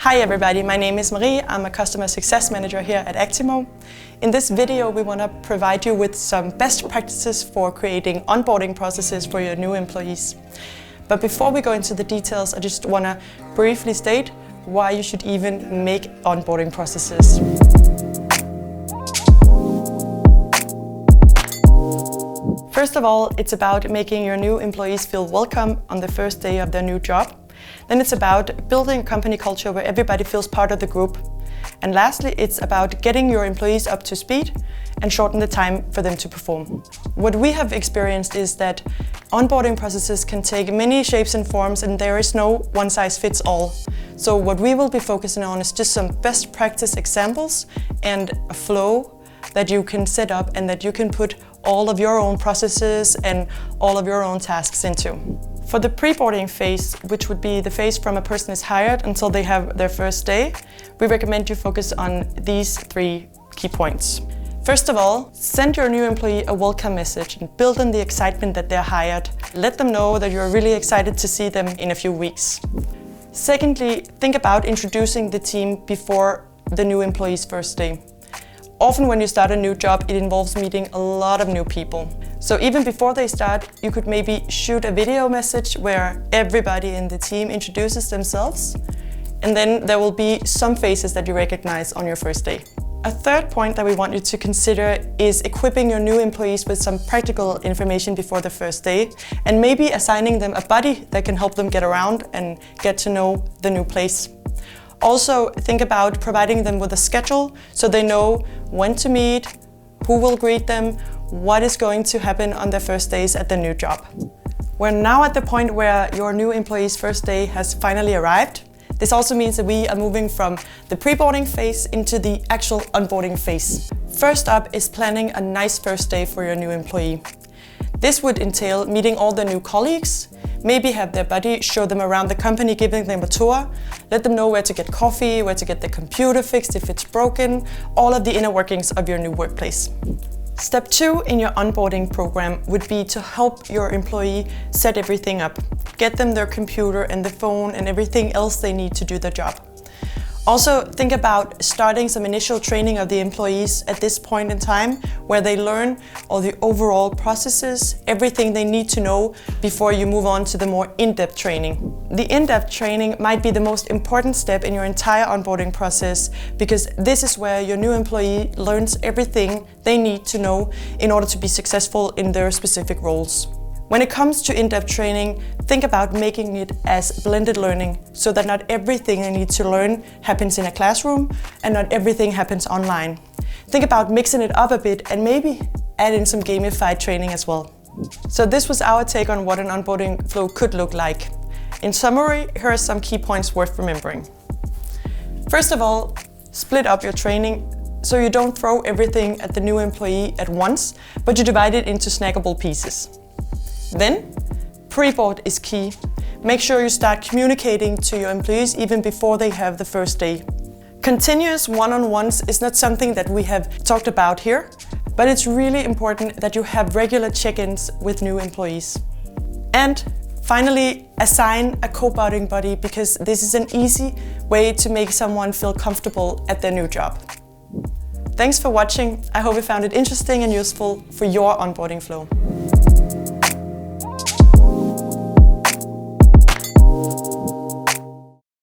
Hi everybody, my name is Marie. I'm a Customer Success Manager here at Actimo. In this video, we want to provide you with some best practices for creating onboarding processes for your new employees. But before we go into the details, I just want to briefly state why you should even make onboarding processes. First of all, it's about making your new employees feel welcome on the first day of their new job. Then it's about building a company culture where everybody feels part of the group. And lastly, it's about getting your employees up to speed and shorten the time for them to perform. What we have experienced is that onboarding processes can take many shapes and forms, and there is no one size fits all. So what we will be focusing on is just some best practice examples and a flow that you can set up and that you can put all of your own processes and all of your own tasks into. For the preboarding phase, which would be the phase from a person is hired until they have their first day, we recommend you focus on these 3 key points. First of all, send your new employee a welcome message and build in the excitement that they're hired. Let them know that you're really excited to see them in a few weeks. Secondly, think about introducing the team before the new employee's first day. Often when you start a new job, it involves meeting a lot of new people. So even before they start, you could maybe shoot a video message where everybody in the team introduces themselves, and then there will be some faces that you recognize on your first day. A third point that we want you to consider is equipping your new employees with some practical information before the first day, and maybe assigning them a buddy that can help them get around and get to know the new place. Also, think about providing them with a schedule so they know when to meet, who will greet them, what is going to happen on their first days at the new job. We're now at the point where your new employee's first day has finally arrived. This also means that we are moving from the preboarding phase into the actual onboarding phase. First up is planning a nice first day for your new employee. This would entail meeting all the new colleagues, maybe have their buddy show them around the company, giving them a tour, let them know where to get coffee, where to get the computer fixed if it's broken, all of the inner workings of your new workplace. Step 2 in your onboarding program would be to help your employee set everything up. Get them their computer and the phone and everything else they need to do their job. Also, think about starting some initial training of the employees at this point in time, where they learn all the overall processes, everything they need to know before you move on to the more in-depth training. The in-depth training might be the most important step in your entire onboarding process, because this is where your new employee learns everything they need to know in order to be successful in their specific roles. When it comes to in-depth training, think about making it as blended learning, so that not everything they need to learn happens in a classroom and not everything happens online. Think about mixing it up a bit and maybe add in some gamified training as well. So this was our take on what an onboarding flow could look like. In summary, here are some key points worth remembering. First of all, split up your training so you don't throw everything at the new employee at once, but you divide it into snackable pieces. Then, preboard is key. Make sure you start communicating to your employees even before they have the first day. Continuous one-on-ones is not something that we have talked about here, but it's really important that you have regular check-ins with new employees. And finally, assign a co-boarding buddy, because this is an easy way to make someone feel comfortable at their new job. Thanks for watching. I hope you found it interesting and useful for your onboarding flow.